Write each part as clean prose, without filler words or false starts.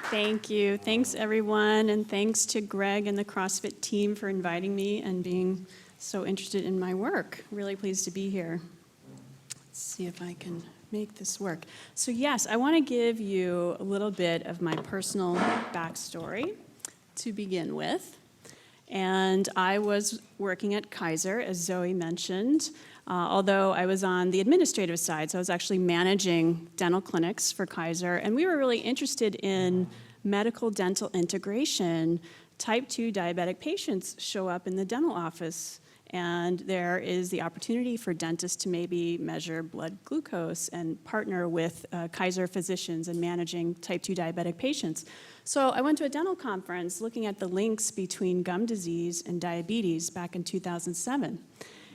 Thank you. Thanks, everyone, and thanks to Greg and the CrossFit team for inviting me and being so interested in my work. Really pleased to be here. Let's see if I can make this work. So yes, I want to give you a little bit of my personal backstory to begin with. And I was working at Kaiser, as Zoe mentioned, although I was on the administrative side, so I was actually managing dental clinics for Kaiser, and we were really interested in medical dental integration. Type 2 diabetic patients show up in the dental office, and there is the opportunity for dentists to maybe measure blood glucose and partner with Kaiser physicians in managing type 2 diabetic patients. So I went to a dental conference looking at the links between gum disease and diabetes back in 2007.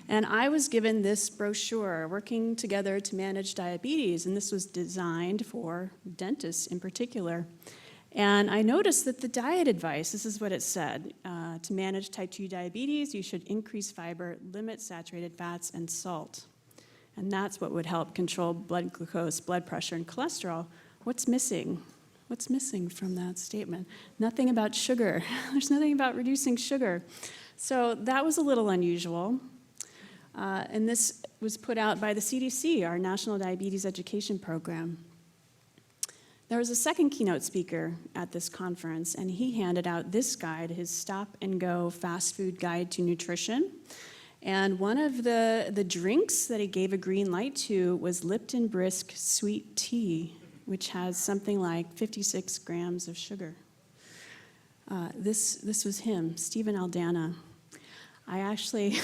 And I was given this brochure, Working Together to Manage Diabetes, and this was designed for dentists in particular. And I noticed that the diet advice, this is what it said, to manage type 2 diabetes, you should increase fiber, limit saturated fats, and salt. And that's what would help control blood glucose, blood pressure, and cholesterol. What's missing? What's missing from that statement? Nothing about sugar. There's nothing about reducing sugar. So that was a little unusual. And this was put out by the CDC, our National Diabetes Education Program. There was a second keynote speaker at this conference, and he handed out this guide, his Stop-and-Go Fast Food Guide to Nutrition. And one of the drinks that he gave a green light to was Lipton Brisk Sweet Tea, which has something like 56 grams of sugar. This was him, Stephen Aldana. I actually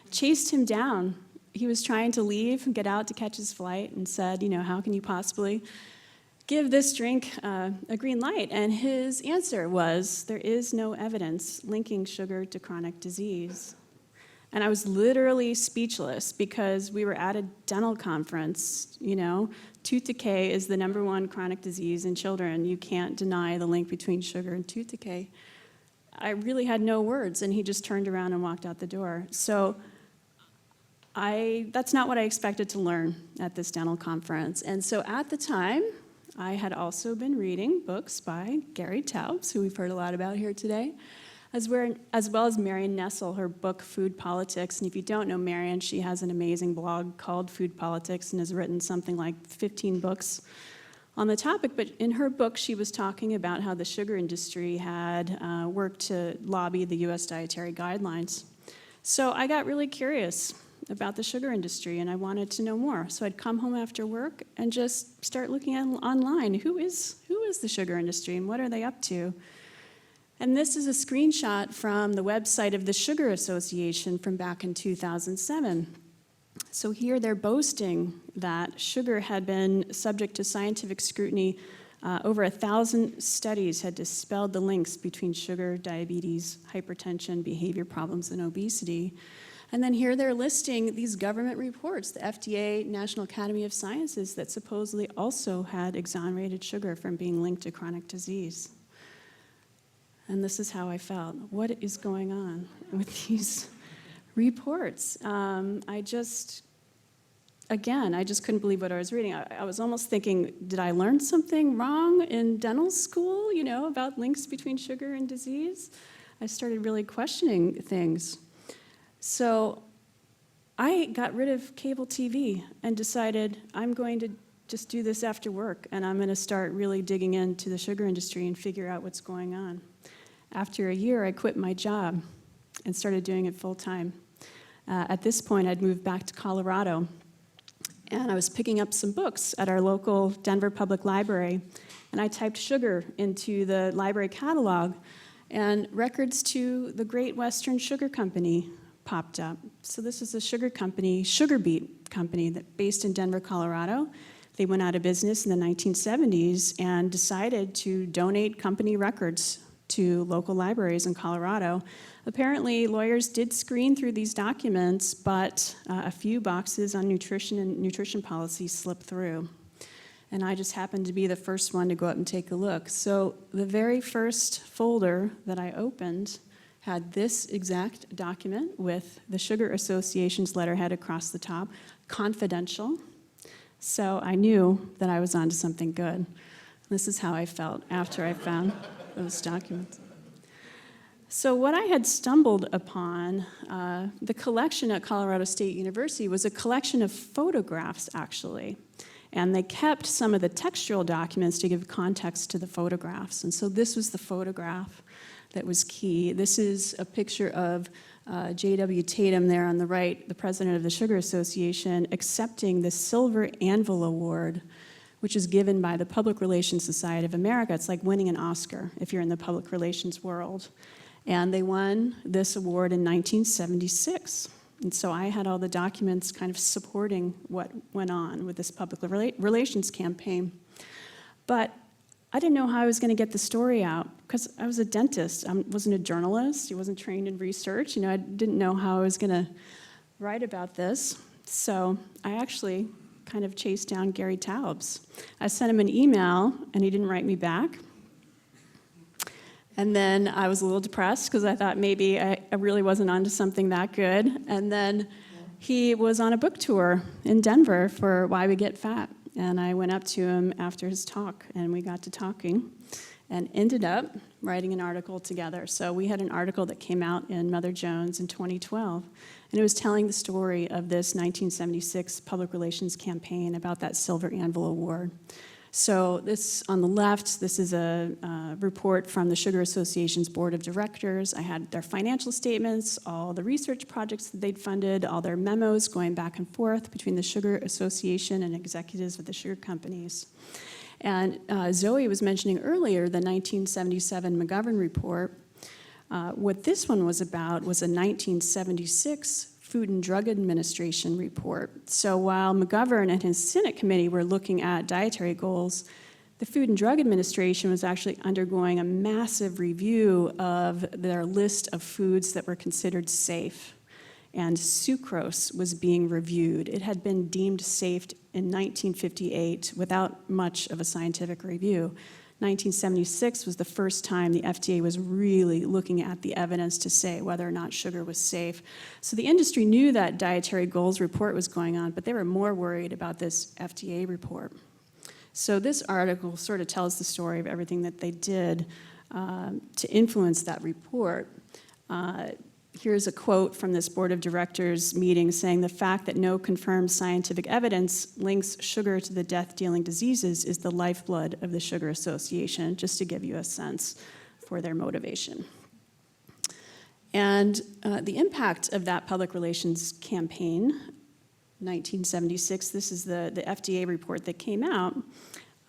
chased him down. He was trying to leave and get out to catch his flight and said, how can you possibly give this drink a green light? And his answer was, there is no evidence linking sugar to chronic disease. And I was literally speechless because we were at a dental conference, Tooth decay is the #1 chronic disease in children. You can't deny the link between sugar and tooth decay. I really had no words, and he just turned around and walked out the door. So that's not what I expected to learn at this dental conference. And so at the time, I had also been reading books by Gary Taubes, who we've heard a lot about here today, as well as Marion Nestle, her book, Food Politics. And if you don't know Marion, she has an amazing blog called Food Politics and has written something like 15 books on the topic. But in her book, she was talking about how the sugar industry had worked to lobby the US dietary guidelines. So I got really curious about the sugar industry, and I wanted to know more. So I'd come home after work and just start looking online. Who is the sugar industry, and what are they up to? And this is a screenshot from the website of the Sugar Association from back in 2007. So here they're boasting that sugar had been subject to scientific scrutiny. Over 1,000 studies had dispelled the links between sugar, diabetes, hypertension, behavior problems, and obesity. And then here they're listing these government reports, the FDA, National Academy of Sciences, that supposedly also had exonerated sugar from being linked to chronic disease. And this is how I felt. What is going on with these reports? I just couldn't believe what I was reading. I was almost thinking, did I learn something wrong in dental school, about links between sugar and disease? I started really questioning things. So I got rid of cable TV and decided I'm going to just do this after work, and I'm going to start really digging into the sugar industry and figure out what's going on. After a year, I quit my job and started doing it full-time. At this point, I'd moved back to Colorado, and I was picking up some books at our local Denver Public Library, and I typed sugar into the library catalog, and records to the Great Western Sugar Company popped up. So this is a sugar company, Sugar Beet company, based in Denver, Colorado. They went out of business in the 1970s and decided to donate company records to local libraries in Colorado. Apparently, lawyers did screen through these documents, but a few boxes on nutrition and nutrition policy slipped through. And I just happened to be the first one to go up and take a look. So the very first folder that I opened had this exact document with the Sugar Association's letterhead across the top, confidential. So I knew that I was onto something good. This is how I felt after I found those documents. So what I had stumbled upon, the collection at Colorado State University was a collection of photographs, actually. And they kept some of the textual documents to give context to the photographs. And so this was the photograph that was key. This is a picture of J.W. Tatum there on the right, the president of the Sugar Association, accepting the Silver Anvil Award, which is given by the Public Relations Society of America. It's like winning an Oscar if you're in the public relations world. And they won this award in 1976. And so I had all the documents kind of supporting what went on with this public relations campaign. But I didn't know how I was going to get the story out because I was a dentist. I wasn't a journalist. I wasn't trained in research. I didn't know how I was going to write about this. So I actually kind of chased down Gary Taubes. I sent him an email, and he didn't write me back. And then I was a little depressed because I thought maybe I really wasn't onto something that good. And then he was on a book tour in Denver for Why We Get Fat. And I went up to him after his talk, and we got to talking and ended up writing an article together. So we had an article that came out in Mother Jones in 2012, and it was telling the story of this 1976 public relations campaign about that Silver Anvil Award. So this, on the left, this is a report from the Sugar Association's Board of Directors. I had their financial statements, all the research projects that they'd funded, all their memos going back and forth between the Sugar Association and executives of the sugar companies. And Zoe was mentioning earlier the 1977 McGovern report. What this one was about was a 1976 Food and Drug Administration report. So while McGovern and his Senate committee were looking at dietary goals, the Food and Drug Administration was actually undergoing a massive review of their list of foods that were considered safe. And sucrose was being reviewed. It had been deemed safe in 1958 without much of a scientific review. 1976 was the first time the FDA was really looking at the evidence to say whether or not sugar was safe. So the industry knew that dietary goals report was going on, but they were more worried about this FDA report. So this article sort of tells the story of everything that they did to influence that report. Here's a quote from this board of directors meeting saying, "The fact that no confirmed scientific evidence links sugar to the death-dealing diseases is the lifeblood of the Sugar Association," just to give you a sense for their motivation. And the impact of that public relations campaign, 1976, this is the FDA report that came out.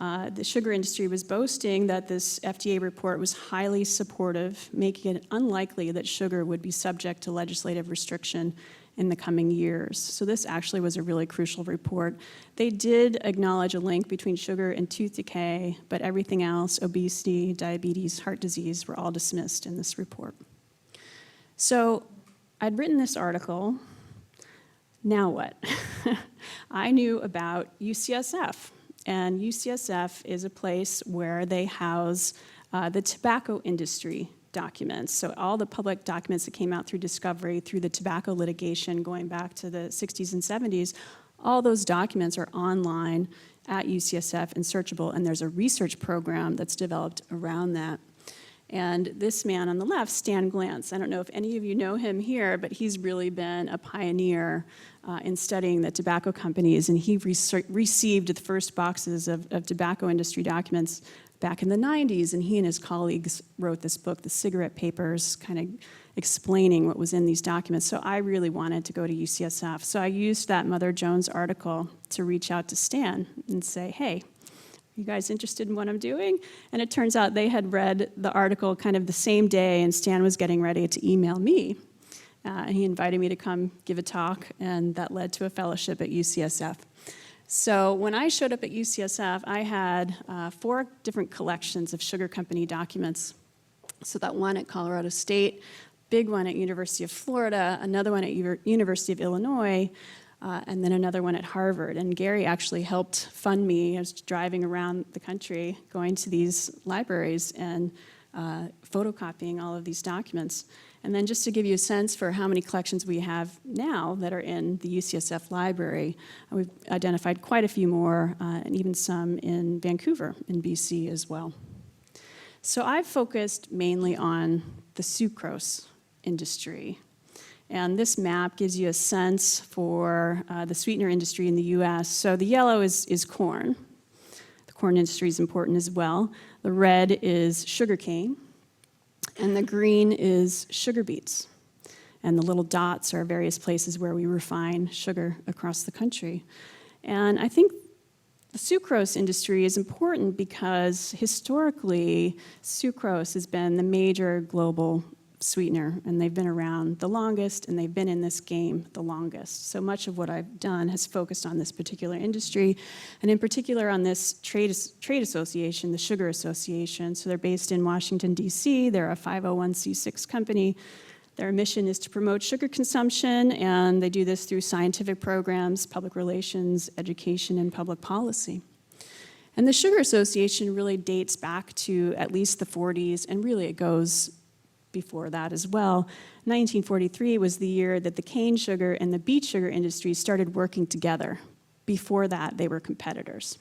The sugar industry was boasting that this FDA report was highly supportive, making it unlikely that sugar would be subject to legislative restriction in the coming years. So this actually was a really crucial report. They did acknowledge a link between sugar and tooth decay, but everything else, obesity, diabetes, heart disease, were all dismissed in this report. So I'd written this article. Now what? I knew about UCSF. And UCSF is a place where they house the tobacco industry documents. So all the public documents that came out through discovery, through the tobacco litigation going back to the 60s and 70s, all those documents are online at UCSF and searchable, and there's a research program that's developed around that. And this man on the left, Stan Glantz, I don't know if any of you know him here, but he's really been a pioneer in studying the tobacco companies, and he received the first boxes of tobacco industry documents back in the 90s, and he and his colleagues wrote this book, The Cigarette Papers, kind of explaining what was in these documents. So I really wanted to go to UCSF. So I used that Mother Jones article to reach out to Stan and say, hey, you guys interested in what I'm doing? And it turns out they had read the article kind of the same day, and Stan was getting ready to email me. And he invited me to come give a talk, and that led to a fellowship at UCSF. So when I showed up at UCSF, I had 4 different collections of sugar company documents. So that one at Colorado State, big one at University of Florida, another one at University of Illinois, and then another one at Harvard. And Gary actually helped fund me. I was driving around the country, going to these libraries and photocopying all of these documents. And then just to give you a sense for how many collections we have now that are in the UCSF library, we've identified quite a few more, and even some in Vancouver in BC as well. So I've focused mainly on the sucrose industry. And this map gives you a sense for the sweetener industry in the US. So the yellow is corn. The corn industry is important as well. The red is sugarcane. And the green is sugar beets. And the little dots are various places where we refine sugar across the country. And I think the sucrose industry is important because historically, sucrose has been the major global sweetener, and they've been around the longest, and they've been in this game the longest. So much of what I've done has focused on this particular industry, and in particular on this trade association, the Sugar Association. So they're based in Washington, D.C. They're a 501c6 company. Their mission is to promote sugar consumption, and they do this through scientific programs, public relations, education, and public policy. And the Sugar Association really dates back to at least the 40s, and really it goes before that as well. 1943 was the year that the cane sugar and the beet sugar industries started working together. Before that, they were competitors.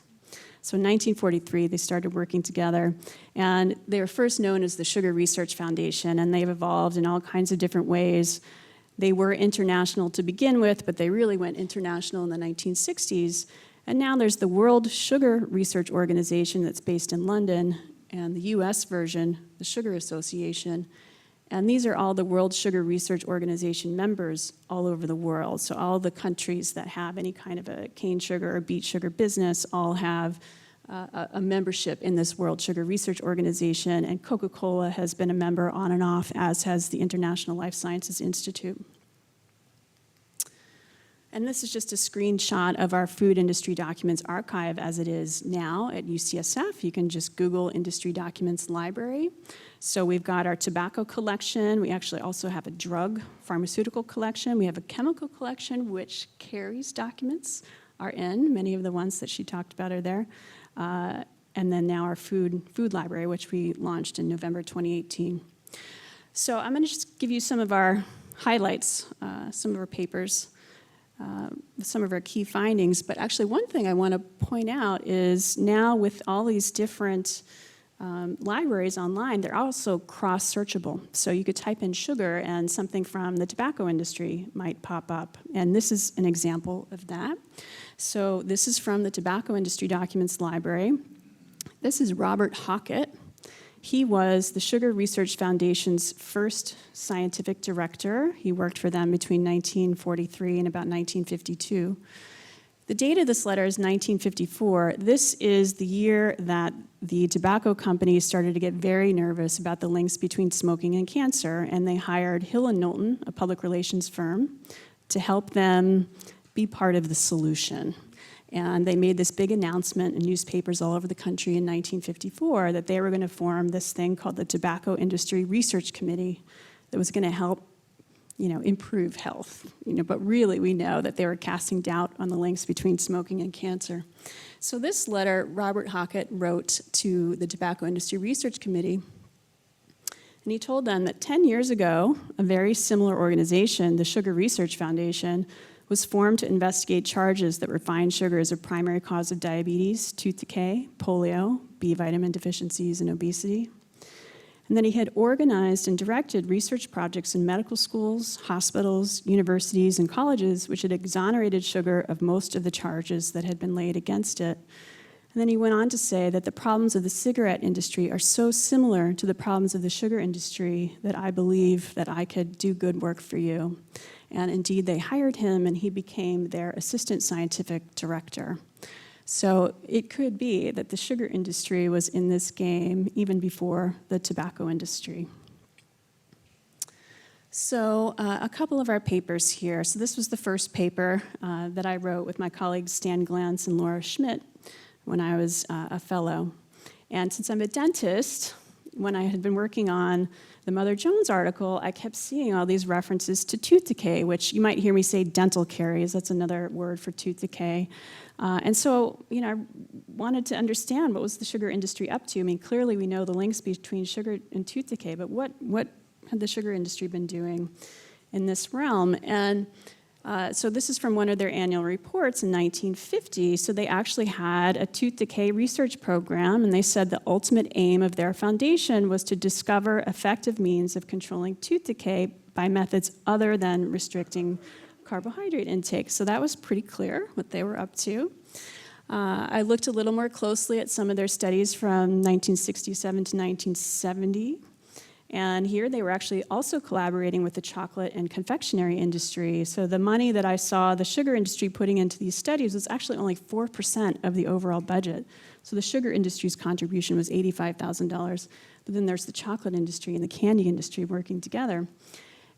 So in 1943, they started working together, and they were first known as the Sugar Research Foundation, and they've evolved in all kinds of different ways. They were international to begin with, but they really went international in the 1960s. And now there's the World Sugar Research Organization that's based in London, and the US version, the Sugar Association. And these are all the World Sugar Research Organization members all over the world. So all the countries that have any kind of a cane sugar or beet sugar business all have a membership in this World Sugar Research Organization. And Coca-Cola has been a member on and off, as has the International Life Sciences Institute. And this is just a screenshot of our food industry documents archive as it is now at UCSF. You can just Google Industry Documents Library. So we've got our tobacco collection. We actually also have a drug pharmaceutical collection. We have a chemical collection, which Caries documents are in. Many of the ones that she talked about are there. And then now our food library, which we launched in November 2018. So I'm going to just give you some of our highlights, some of our papers. Some of our key findings, but actually one thing I want to point out is now with all these different libraries online, they're also cross-searchable. So you could type in sugar and something from the tobacco industry might pop up. And this is an example of that. So this is from the Tobacco Industry Documents Library. This is Robert Hockett. He was the Sugar Research Foundation's first scientific director. He worked for them between 1943 and about 1952. The date of this letter is 1954. This is the year that the tobacco companies started to get very nervous about the links between smoking and cancer, and they hired Hill & Knowlton, a public relations firm, to help them be part of the solution. And they made this big announcement in newspapers all over the country in 1954 that they were going to form this thing called the Tobacco Industry Research Committee that was going to help, improve health. But really we know that they were casting doubt on the links between smoking and cancer. So this letter Robert Hockett wrote to the Tobacco Industry Research Committee, and he told them that 10 years ago, a very similar organization, the Sugar Research Foundation, was formed to investigate charges that refined sugar is a primary cause of diabetes, tooth decay, polio, B vitamin deficiencies, and obesity. And then he had organized and directed research projects in medical schools, hospitals, universities, and colleges, which had exonerated sugar of most of the charges that had been laid against it. And then he went on to say that the problems of the cigarette industry are so similar to the problems of the sugar industry that I believe that I could do good work for you. And indeed, they hired him, and he became their assistant scientific director. So it could be that the sugar industry was in this game even before the tobacco industry. So a couple of our papers here. So this was the first paper that I wrote with my colleagues Stan Glantz and Laura Schmidt when I was a fellow. And since I'm a dentist, when I had been working on the Mother Jones article, I kept seeing all these references to tooth decay, which you might hear me say dental caries. That's another word for tooth decay. And so, I wanted to understand what was the sugar industry up to. I mean, clearly we know the links between sugar and tooth decay, but what had the sugar industry been doing in this realm? And so this is from one of their annual reports in 1950. So they actually had a tooth decay research program, and they said the ultimate aim of their foundation was to discover effective means of controlling tooth decay by methods other than restricting carbohydrate intake. So that was pretty clear what they were up to. I looked a little more closely at some of their studies from 1967 to 1970. And here they were actually also collaborating with the chocolate and confectionery industry. So the money that I saw the sugar industry putting into these studies was actually only 4% of the overall budget. So the sugar industry's contribution was $85,000. But then there's the chocolate industry and the candy industry working together.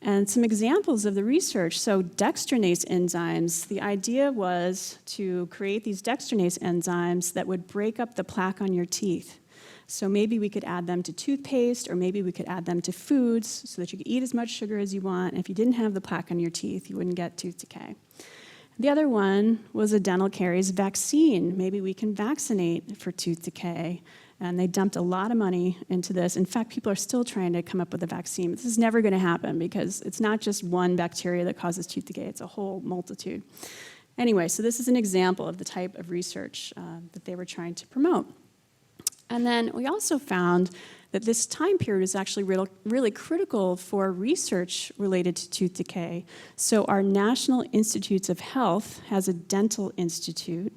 And some examples of the research. So dextranase enzymes, the idea was to create these dextranase enzymes that would break up the plaque on your teeth. So maybe we could add them to toothpaste, or maybe we could add them to foods so that you could eat as much sugar as you want. And if you didn't have the plaque on your teeth, you wouldn't get tooth decay. The other one was a dental caries vaccine. Maybe we can vaccinate for tooth decay. And they dumped a lot of money into this. In fact, people are still trying to come up with a vaccine. This is never going to happen because it's not just one bacteria that causes tooth decay. It's a whole multitude. Anyway, so this is an example of the type of research that they were trying to promote. And then we also found that this time period is actually really critical for research related to tooth decay. So our National Institutes of Health has a dental institute.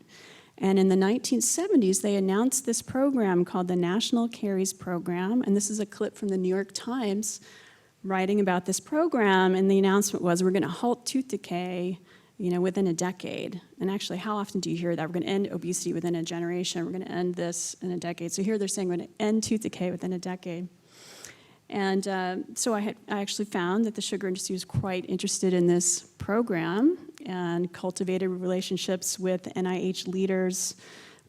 And in the 1970s, they announced this program called the National Caries Program. And this is a clip from the New York Times writing about this program. And the announcement was, we're going to halt tooth decay, within a decade. And actually, how often do you hear that? We're going to end obesity within a generation. We're going to end this in a decade. So here they're saying we're going to end tooth decay within a decade. And so I actually found that the sugar industry was quite interested in this program and cultivated relationships with NIH leaders,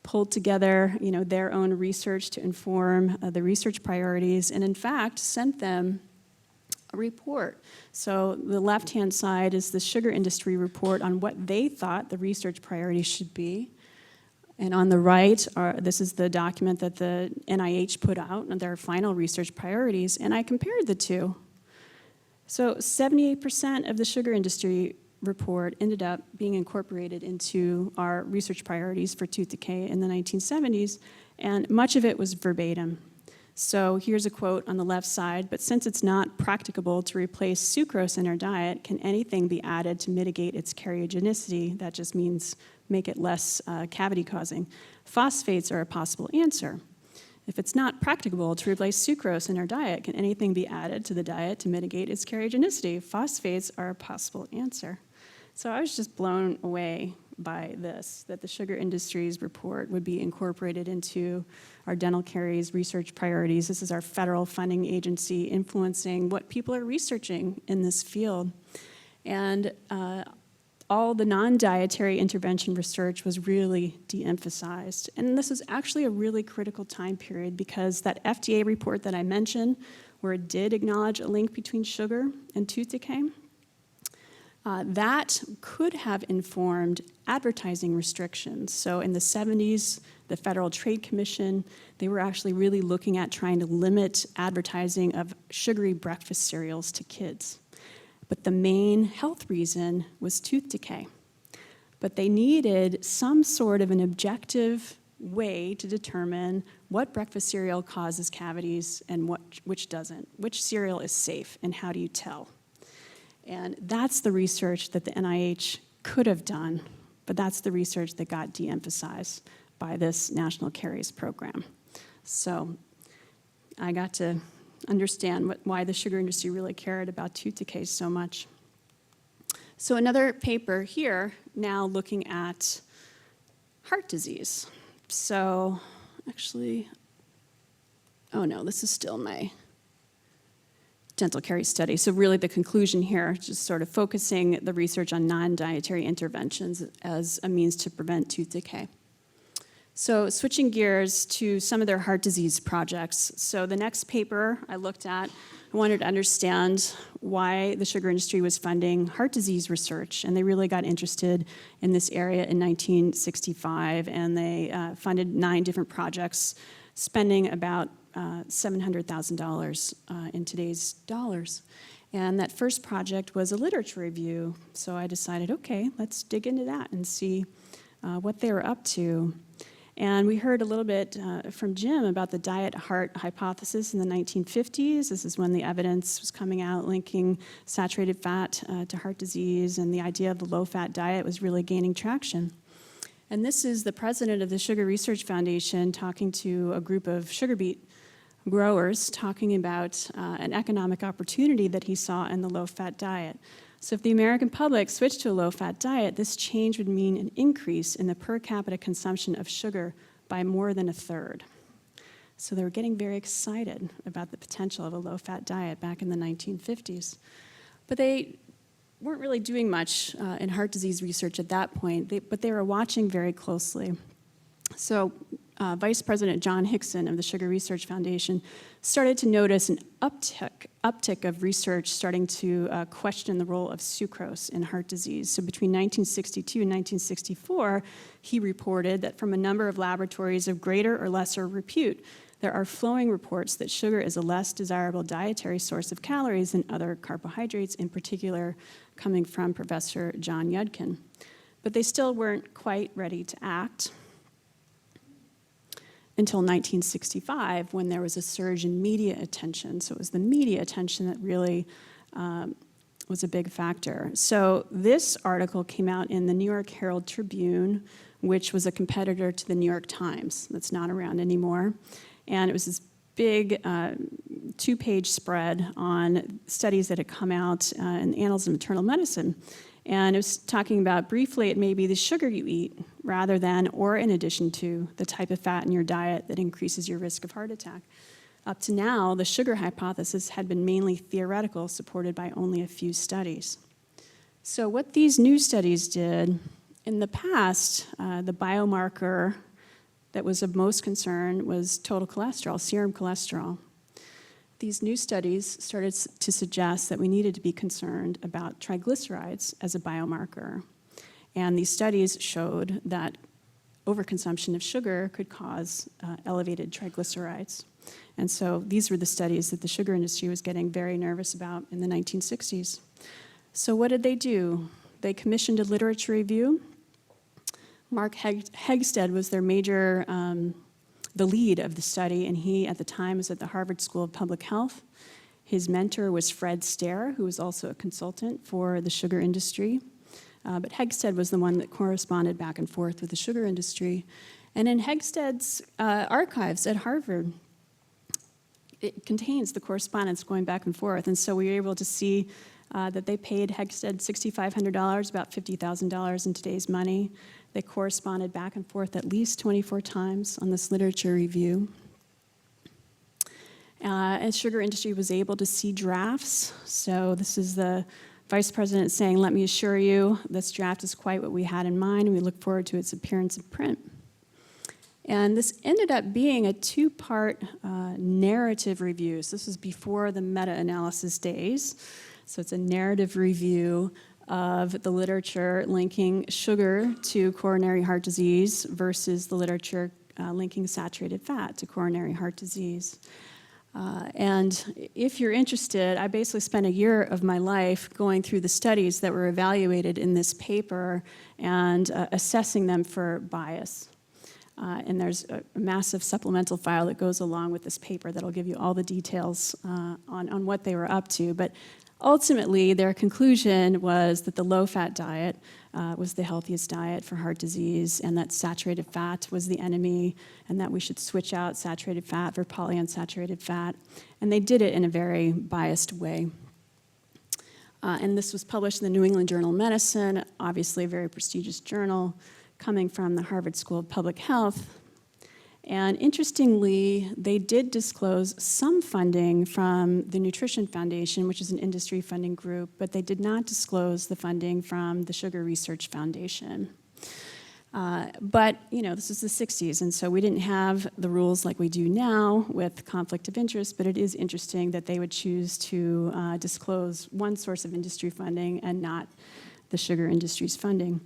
pulled together, their own research to inform the research priorities, and in fact sent them a report. So the left-hand side is the sugar industry report on what they thought the research priorities should be. And on the right, this is the document that the NIH put out on their final research priorities, and I compared the two. So 78% of the sugar industry report ended up being incorporated into our research priorities for tooth decay in the 1970s, and much of it was verbatim. So here's a quote on the left side, but since it's not practicable to replace sucrose in our diet, can anything be added to mitigate its karyogenicity? That just means make it less cavity-causing. Phosphates are a possible answer. If it's not practicable to replace sucrose in our diet, can anything be added to the diet to mitigate its karyogenicity? Phosphates are a possible answer. So I was just blown away by this, that the sugar industry's report would be incorporated into our dental caries research priorities. This is our federal funding agency influencing what people are researching in this field. And all the non-dietary intervention research was really de-emphasized. And this is actually a really critical time period because that FDA report that I mentioned, where it did acknowledge a link between sugar and tooth decay, that could have informed advertising restrictions. So in the 70s, the Federal Trade Commission, they were actually really looking at trying to limit advertising of sugary breakfast cereals to kids. But the main health reason was tooth decay. But they needed some sort of an objective way to determine what breakfast cereal causes cavities and which doesn't, which cereal is safe, and how do you tell? And that's the research that the NIH could have done, but that's the research that got de-emphasized by this National Caries Program. So I got to understand why the sugar industry really cared about tooth decay so much. So another paper here, now looking at heart disease. So actually, oh no, this is still my dental caries study. So really the conclusion here, just sort of focusing the research on non-dietary interventions as a means to prevent tooth decay. So switching gears to some of their heart disease projects. So the next paper I looked at, I wanted to understand why the sugar industry was funding heart disease research, and they really got interested in this area in 1965, and they funded 9 different projects, spending about $700,000 in today's dollars. And that first project was a literature review. So I decided, okay, let's dig into that and see what they were up to. And we heard a little bit from Jim about the diet-heart hypothesis in the 1950s. This is when the evidence was coming out linking saturated fat to heart disease, and the idea of the low-fat diet was really gaining traction. And this is the president of the Sugar Research Foundation talking to a group of sugar beet growers, talking about an economic opportunity that he saw in the low-fat diet. So if the American public switched to a low-fat diet, this change would mean an increase in the per capita consumption of sugar by more than a third. So they were getting very excited about the potential of a low-fat diet back in the 1950s. But they weren't really doing much in heart disease research at that point, but they were watching very closely. So Vice President John Hickson of the Sugar Research Foundation started to notice an uptick of research starting to question the role of sucrose in heart disease. So between 1962 and 1964, he reported that from a number of laboratories of greater or lesser repute, there are flowing reports that sugar is a less desirable dietary source of calories than other carbohydrates, in particular coming from Professor John Yudkin. But they still weren't quite ready to act until 1965, when there was a surge in media attention. So it was the media attention that really was a big factor. So this article came out in the New York Herald Tribune, which was a competitor to the New York Times. That's not around anymore. And it was this big two-page spread on studies that had come out in the Annals of Maternal Medicine. And it was talking about, briefly, it may be the sugar you eat rather than or in addition to the type of fat in your diet that increases your risk of heart attack. Up to now, the sugar hypothesis had been mainly theoretical, supported by only a few studies. So what these new studies did, in the past, the biomarker that was of most concern was total cholesterol, serum cholesterol. These new studies started to suggest that we needed to be concerned about triglycerides as a biomarker. And these studies showed that overconsumption of sugar could cause elevated triglycerides. And so these were the studies that the sugar industry was getting very nervous about in the 1960s. So what did they do? They commissioned a literature review. Mark Hegsted was their major the lead of the study, and he, at the time, was at the Harvard School of Public Health. His mentor was Fred Stair, who was also a consultant for the sugar industry. But Hegsted was the one that corresponded back and forth with the sugar industry. And in Hegsted's archives at Harvard, it contains the correspondence going back and forth. And so we were able to see that they paid Hegsted $6,500, about $50,000 in today's money. They corresponded back and forth at least 24 times on this literature review. And sugar industry was able to see drafts. So this is the vice president saying, let me assure you, this draft is quite what we had in mind, and we look forward to its appearance in print. And this ended up being a two-part narrative review. So this was before the meta-analysis days. So it's a narrative review of the literature linking sugar to coronary heart disease versus the literature linking saturated fat to coronary heart disease. And if you're interested, I basically spent a year of my life going through the studies that were evaluated in this paper and assessing them for bias. And there's a massive supplemental file that goes along with this paper that'll give you all the details on what they were up to. But ultimately, their conclusion was that the low-fat diet was the healthiest diet for heart disease, and that saturated fat was the enemy, and that we should switch out saturated fat for polyunsaturated fat. And they did it in a very biased way. And this was published in the New England Journal of Medicine, obviously a very prestigious journal, coming from the Harvard School of Public Health. And interestingly, they did disclose some funding from the Nutrition Foundation, which is an industry funding group, but they did not disclose the funding from the Sugar Research Foundation. But, this is the 60s, and so we didn't have the rules like we do now with conflict of interest, but it is interesting that they would choose to disclose one source of industry funding and not the sugar industry's funding.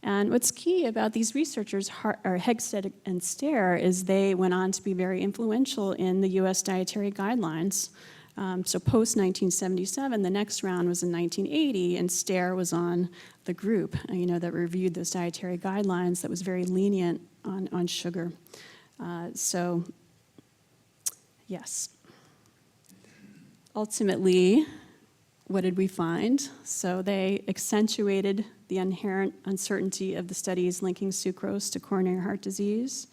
And what's key about these researchers, Hegsted and Stair, is they went on to be very influential in the US dietary guidelines. So post-1977, the next round was in 1980, and Stair was on the group, that reviewed those dietary guidelines that was very lenient on sugar. Yes. Ultimately, what did we find? So they accentuated the inherent uncertainty of the studies linking sucrose to coronary heart disease,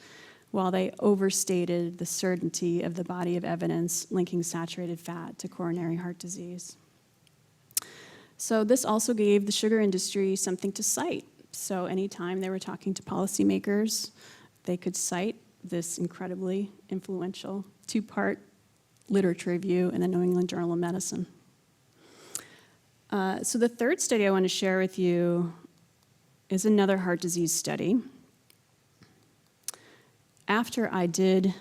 while they overstated the certainty of the body of evidence linking saturated fat to coronary heart disease. So this also gave the sugar industry something to cite. So anytime they were talking to policymakers, they could cite this incredibly influential two-part literature review in the New England Journal of Medicine. So the third study I want to share with you is another heart disease study. After I did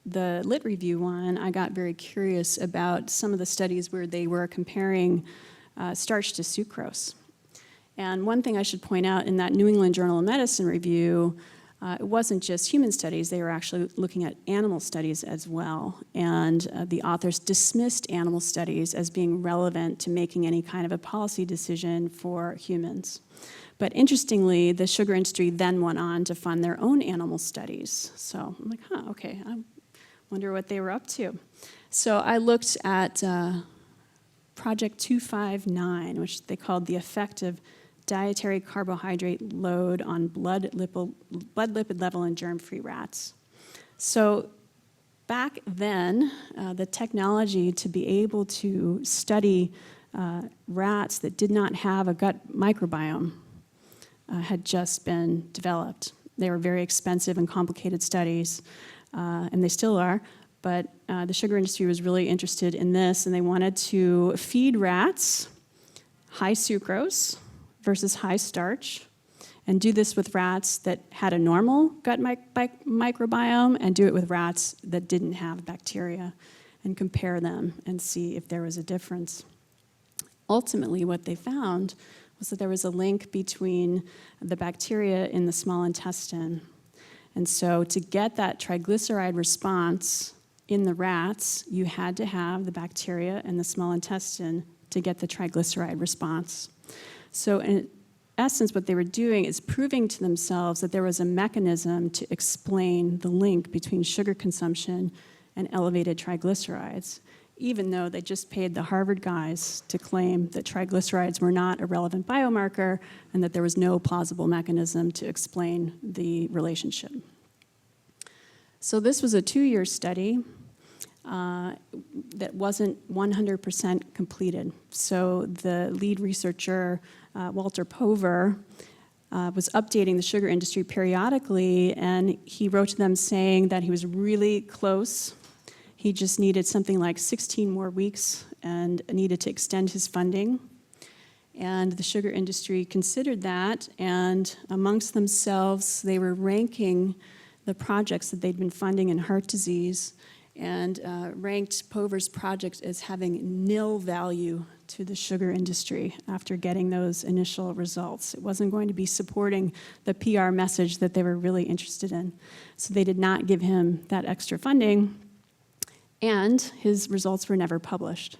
the lit review one, I got very curious about some of the studies where they were comparing starch to sucrose. And one thing I should point out in that New England Journal of Medicine review, it wasn't just human studies, they were actually looking at animal studies as well. And the authors dismissed animal studies as being relevant to making any kind of a policy decision for humans. But interestingly, the sugar industry then went on to fund their own animal studies. So I'm like, okay, I wonder what they were up to. So I looked at Project 259, which they called the effect of dietary carbohydrate load on blood lipid level in germ-free rats. So back then, the technology to be able to study rats that did not have a gut microbiome had just been developed. They were very expensive and complicated studies, and they still are, but the sugar industry was really interested in this, and they wanted to feed rats high sucrose versus high starch, and do this with rats that had a normal gut microbiome, and do it with rats that didn't have bacteria, and compare them and see if there was a difference. Ultimately, what they found was that there was a link between the bacteria in the small intestine. And so to get that triglyceride response in the rats, you had to have the bacteria in the small intestine to get the triglyceride response. So in essence, what they were doing is proving to themselves that there was a mechanism to explain the link between sugar consumption and elevated triglycerides, even though they just paid the Harvard guys to claim that triglycerides were not a relevant biomarker and that there was no plausible mechanism to explain the relationship. So this was a 2-year study that wasn't 100% completed. So the lead researcher, Walter Pover, was updating the sugar industry periodically, and he wrote to them saying that he was really close. He just needed something like 16 more weeks and needed to extend his funding. And the sugar industry considered that, and amongst themselves, they were ranking the projects that they'd been funding in heart disease, and ranked Pover's project as having nil value to the sugar industry after getting those initial results. It wasn't going to be supporting the PR message that they were really interested in. So they did not give him that extra funding, and his results were never published.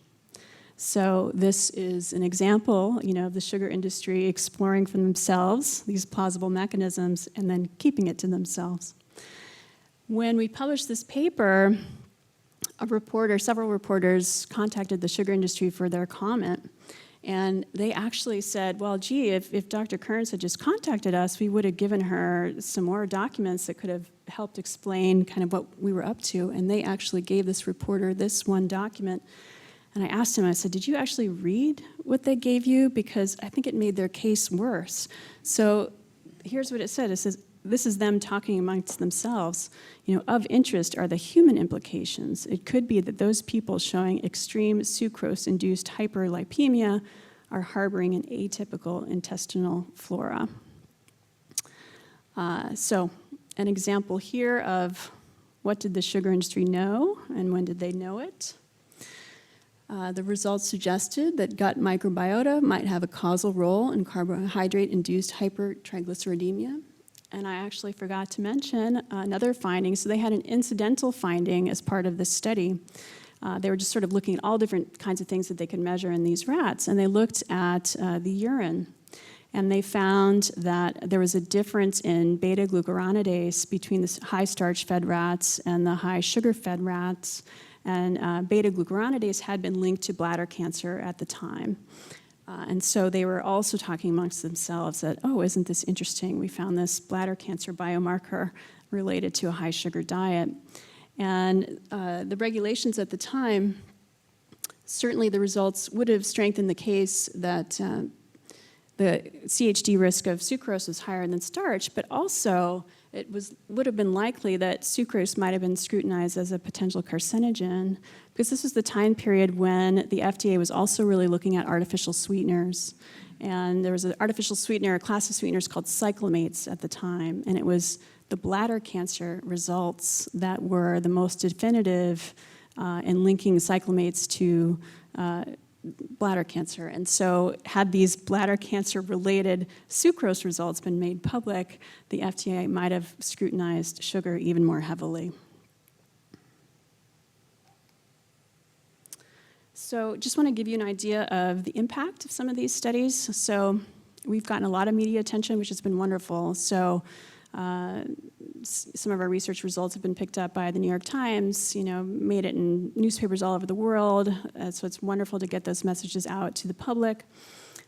So this is an example, of the sugar industry exploring for themselves these plausible mechanisms and then keeping it to themselves. When we published this paper, several reporters contacted the sugar industry for their comment, and they actually said, well, gee, if Dr. Kearns had just contacted us, we would have given her some more documents that could have helped explain kind of what we were up to, and they actually gave this reporter this one document, and I asked him, I said, did you actually read what they gave you? Because I think it made their case worse. So here's what it said. It says, this is them talking amongst themselves. Of interest are the human implications. It could be that those people showing extreme sucrose-induced hyperlipemia are harboring an atypical intestinal flora. So an example here of what did the sugar industry know and when did they know it? The results suggested that gut microbiota might have a causal role in carbohydrate-induced hypertriglyceridemia. And I actually forgot to mention another finding. So they had an incidental finding as part of this study. They were just sort of looking at all different kinds of things that they could measure in these rats. And they looked at the urine. And they found that there was a difference in beta-glucuronidase between the high-starch-fed rats and the high-sugar-fed rats. And beta-glucuronidase had been linked to bladder cancer at the time. And so they were also talking amongst themselves that, oh, isn't this interesting? We found this bladder cancer biomarker related to a high-sugar diet. And the regulations at the time, certainly the results would have strengthened the case that the CHD risk of sucrose was higher than starch, but also it would have been likely that sucrose might have been scrutinized as a potential carcinogen, because this was the time period when the FDA was also really looking at artificial sweeteners. And there was an artificial sweetener, a class of sweeteners called cyclamates at the time, and it was the bladder cancer results that were the most definitive in linking cyclamates to bladder cancer. And so had these bladder cancer-related sucrose results been made public, the FDA might have scrutinized sugar even more heavily. So just want to give you an idea of the impact of some of these studies. So we've gotten a lot of media attention, which has been wonderful. So some of our research results have been picked up by the New York Times, made it in newspapers all over the world. So it's wonderful to get those messages out to the public.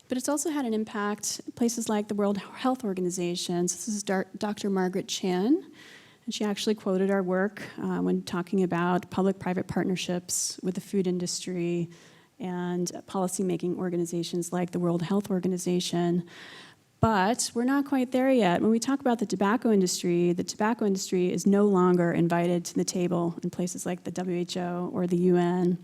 But it's also had an impact in places like the World Health Organization. So this is Dr. Margaret Chan, and she actually quoted our work when talking about public-private partnerships with the food industry and policymaking organizations like the World Health Organization. But we're not quite there yet. When we talk about the tobacco industry is no longer invited to the table in places like the WHO or the UN.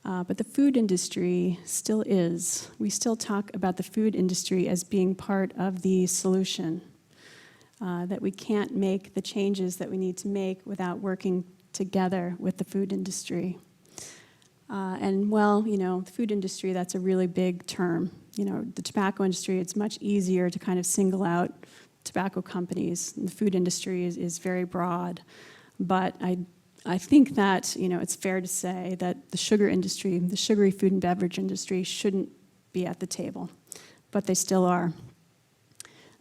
But the food industry still is. We still talk about the food industry as being part of the solution, that we can't make the changes that we need to make without working together with the food industry. The food industry, that's a really big term. The tobacco industry, it's much easier to kind of single out tobacco companies. The food industry is very broad. But I think that, it's fair to say that the sugar industry, the sugary food and beverage industry shouldn't be at the table, but they still are.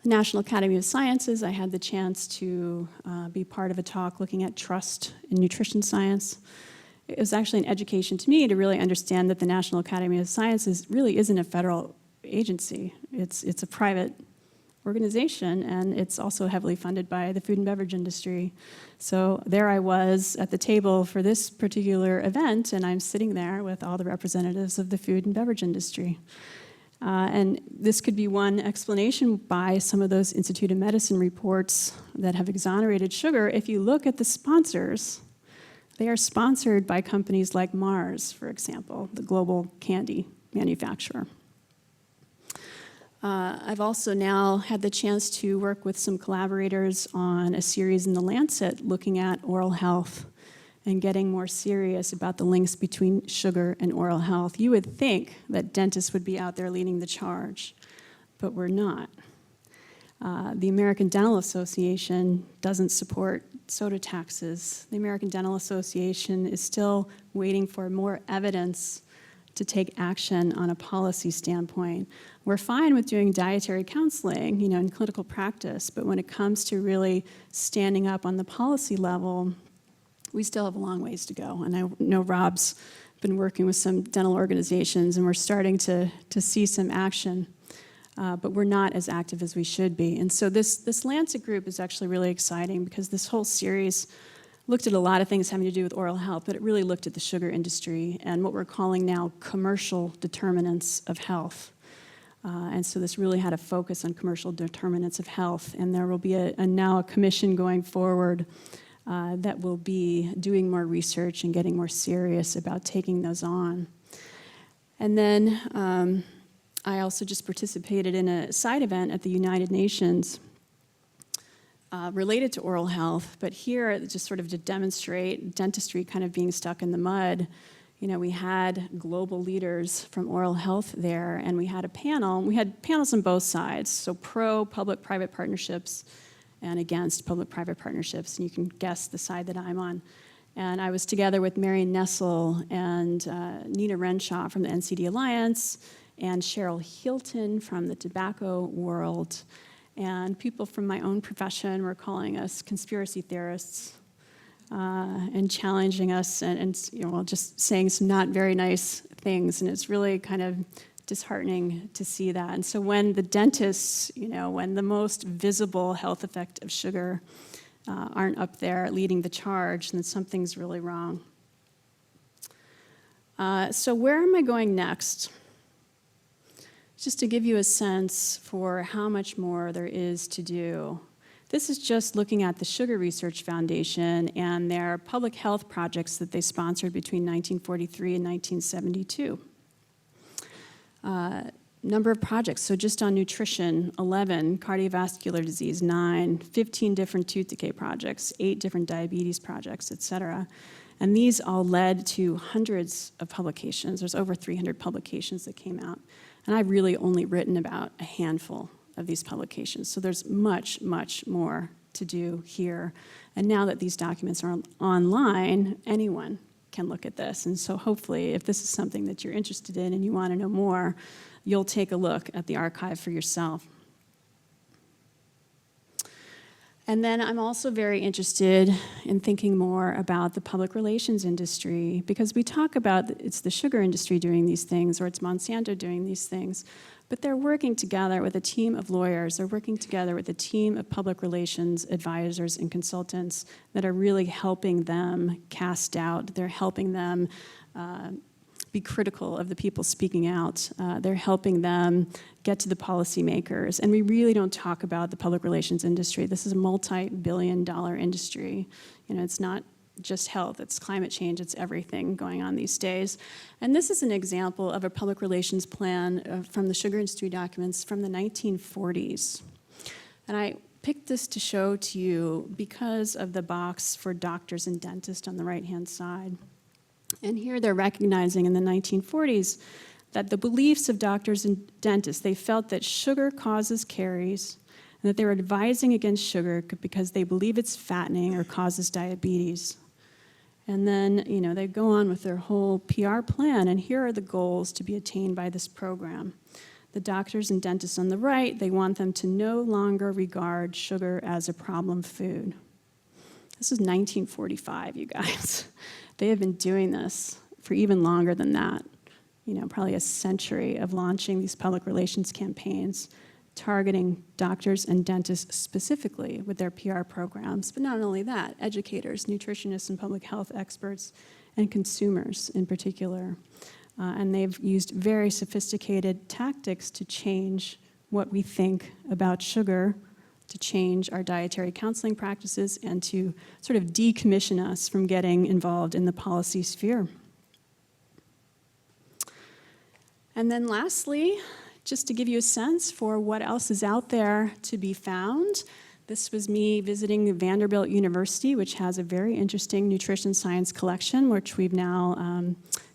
The National Academy of Sciences, I had the chance to be part of a talk looking at trust in nutrition science. It was actually an education to me to really understand that the National Academy of Sciences really isn't a federal agency. It's a private organization, and it's also heavily funded by the food and beverage industry. So there I was at the table for this particular event, and I'm sitting there with all the representatives of the food and beverage industry. And this could be one explanation by some of those Institute of Medicine reports that have exonerated sugar. If you look at the sponsors, they are sponsored by companies like Mars, for example, the global candy manufacturer. I've also now had the chance to work with some collaborators on a series in The Lancet looking at oral health and getting more serious about the links between sugar and oral health. You would think that dentists would be out there leading the charge, but we're not. The American Dental Association doesn't support soda taxes. The American Dental Association is still waiting for more evidence to take action on a policy standpoint. We're fine with doing dietary counseling, in clinical practice, but when it comes to really standing up on the policy level, we still have a long ways to go. And I know Rob's been working with some dental organizations, and we're starting to see some action, but we're not as active as we should be. And so this Lancet group is actually really exciting because this whole series looked at a lot of things having to do with oral health, but it really looked at the sugar industry and what we're calling now commercial determinants of health. And so this really had a focus on commercial determinants of health, and there will be now a commission going forward that will be doing more research and getting more serious about taking those on. And then I also just participated in a side event at the United Nations related to oral health, but here just sort of to demonstrate dentistry kind of being stuck in the mud. We had global leaders from oral health there, and we had a panel. We had panels on both sides, so pro public-private partnerships and against public-private partnerships, and you can guess the side that I'm on. And I was together with Marion Nestle and Nina Renshaw from the NCD Alliance and Cheryl Hilton from the tobacco world. And people from my own profession were calling us conspiracy theorists and challenging us and just saying some not very nice things. And it's really kind of disheartening to see that. And so when the dentists, when the most visible health effect of sugar aren't up there leading the charge, then something's really wrong. So where am I going next? Just to give you a sense for how much more there is to do. This is just looking at the Sugar Research Foundation and their public health projects that they sponsored between 1943 and 1972. Number of projects, so just on nutrition, 11, cardiovascular disease, 9, 15 different tooth decay projects, 8 different diabetes projects, et cetera. And these all led to hundreds of publications. There's over 300 publications that came out. And I've really only written about a handful of these publications. So there's much, much more to do here. And now that these documents are online, anyone can look at this. And so hopefully, if this is something that you're interested in and you want to know more, you'll take a look at the archive for yourself. And then I'm also very interested in thinking more about the public relations industry, because we talk about it's the sugar industry doing these things or it's Monsanto doing these things, but they're working together with a team of lawyers. They're working together with a team of public relations advisors and consultants that are really helping them cast doubt. They're helping them be critical of the people speaking out. They're helping them get to the policymakers. And we really don't talk about the public relations industry. This is a multi-billion-dollar industry. It's not just health, it's climate change, it's everything going on these days. And this is an example of a public relations plan from the Sugar Industry documents from the 1940s. And I picked this to show to you because of the box for doctors and dentists on the right-hand side. And here they're recognizing in the 1940s that the beliefs of doctors and dentists, they felt that sugar causes caries and that they were advising against sugar because they believe it's fattening or causes diabetes. And then, they go on with their whole PR plan, and here are the goals to be attained by this program. The doctors and dentists on the right, they want them to no longer regard sugar as a problem food. This is 1945, you guys. They have been doing this for even longer than that, probably a century of launching these public relations campaigns, targeting doctors and dentists specifically with their PR programs. But not only that, educators, nutritionists and public health experts, and consumers in particular. And they've used very sophisticated tactics to change what we think about sugar, to change our dietary counseling practices, and to sort of decommission us from getting involved in the policy sphere. And then lastly, just to give you a sense for what else is out there to be found, this was me visiting Vanderbilt University, which has a very interesting nutrition science collection, which we've now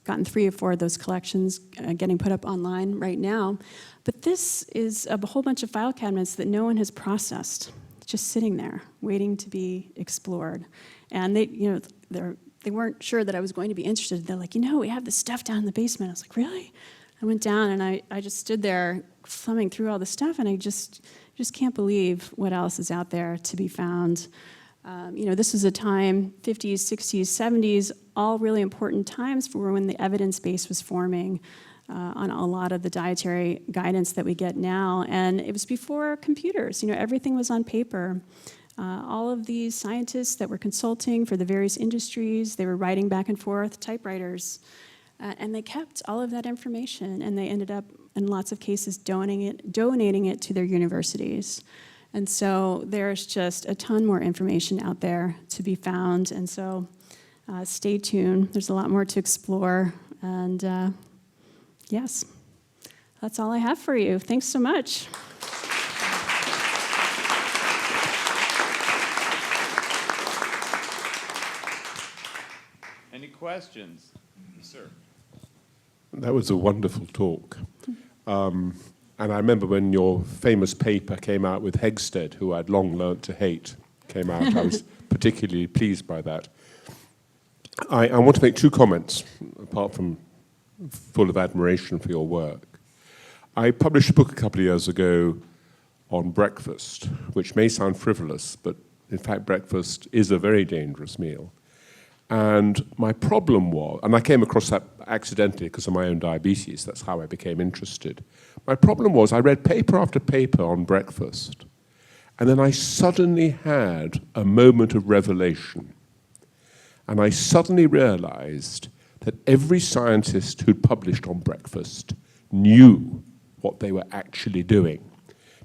gotten 3 or 4 of those collections getting put up online right now. But this is a whole bunch of file cabinets that no one has processed, just sitting there, waiting to be explored. And they weren't sure that I was going to be interested. They're like, we have this stuff down in the basement. I was like, really? I went down and I just stood there thumbing through all the stuff, and I just can't believe what else is out there to be found. This was a time, 50s, 60s, 70s, all really important times for when the evidence base was forming on a lot of the dietary guidance that we get now. And it was before computers. Everything was on paper. All of these scientists that were consulting for the various industries, they were writing back and forth, typewriters. And they kept all of that information, and they ended up, in lots of cases, donating it to their universities. And so there's just a ton more information out there to be found. And so stay tuned. There's a lot more to explore. And yes, that's all I have for you. Thanks so much. Any questions? sir. That was a wonderful talk. And I remember when your famous paper came out with Hegsted, who I'd long learnt to hate, came out. I was particularly pleased by that. I want to make two comments, apart from full of admiration for your work. I published a book a couple of years ago on breakfast, which may sound frivolous, but in fact breakfast is a very dangerous meal. And my problem was, and I came across that accidentally because of my own diabetes, that's how I became interested. My problem was I read paper after paper on breakfast, and then I suddenly had a moment of revelation. And I suddenly realized that every scientist who'd published on breakfast knew what they were actually doing.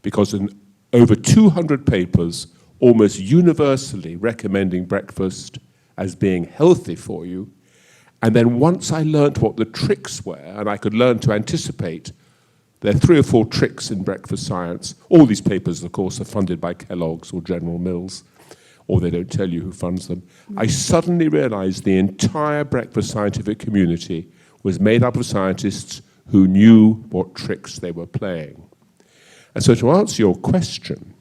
Because in over 200 papers, almost universally recommending breakfast as being healthy for you. And then once I learned what the tricks were, and I could learn to anticipate, there are 3 or 4 tricks in breakfast science. All these papers, of course, are funded by Kellogg's or General Mills, or they don't tell you who funds them. I suddenly realized the entire breakfast scientific community was made up of scientists who knew what tricks they were playing. And so to answer your question,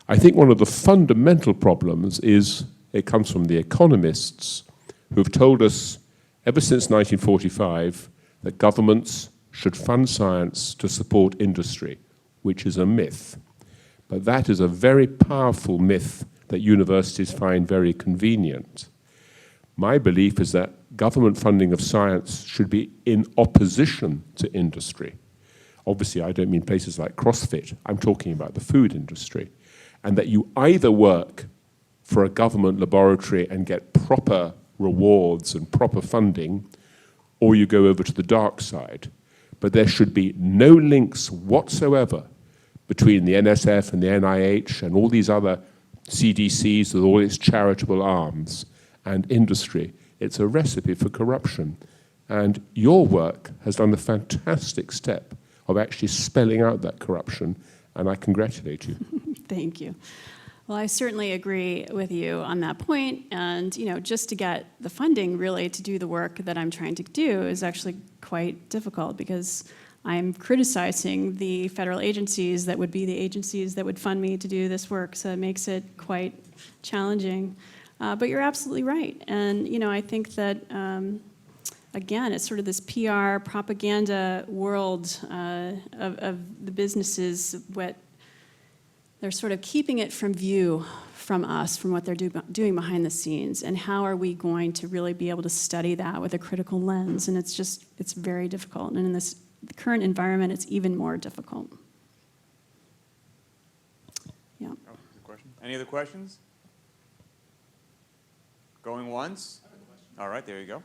I think one of the fundamental problems is it comes from the economists who've told us ever since 1945 that governments should fund science to support industry, which is a myth. But that is a very powerful myth that universities find very convenient. My belief is that government funding of science should be in opposition to industry. Obviously, I don't mean places like CrossFit. I'm talking about the food industry. And that you either work for a government laboratory and get proper rewards and proper funding, or you go over to the dark side. But there should be no links whatsoever between the NSF and the NIH and all these other CDCs with all its charitable arms and industry. It's a recipe for corruption. And your work has done a fantastic step of actually spelling out that corruption, and I congratulate you. Thank you. Well, I certainly agree with you on that point, and just to get the funding really to do the work that I'm trying to do is actually quite difficult because I'm criticizing the federal agencies that would be the agencies that would fund me to do this work, so it makes it quite challenging. But you're absolutely right, and I think that again, it's sort of this PR propaganda world of the businesses. What they're sort of keeping it from view from us, from what they're doing behind the scenes, and how are we going to really be able to study that with a critical lens? And it's very difficult, and in this current environment, it's even more difficult. Yeah. Oh, good question. Any other questions? Going once? All right, there you go.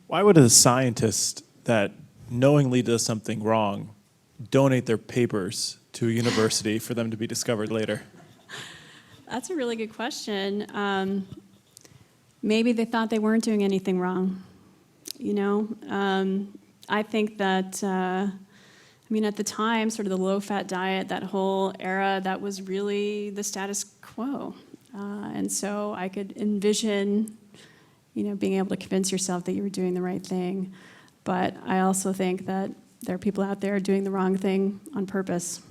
Why would a scientist that knowingly does something wrong donate their papers to a university for them to be discovered later? That's a really good question. Maybe they thought they weren't doing anything wrong. I think that, at the time, sort of the low-fat diet, that whole era, that was really the status quo. And so I could envision, being able to convince yourself that you were doing the right thing. But I also think that there are people out there doing the wrong thing on purpose.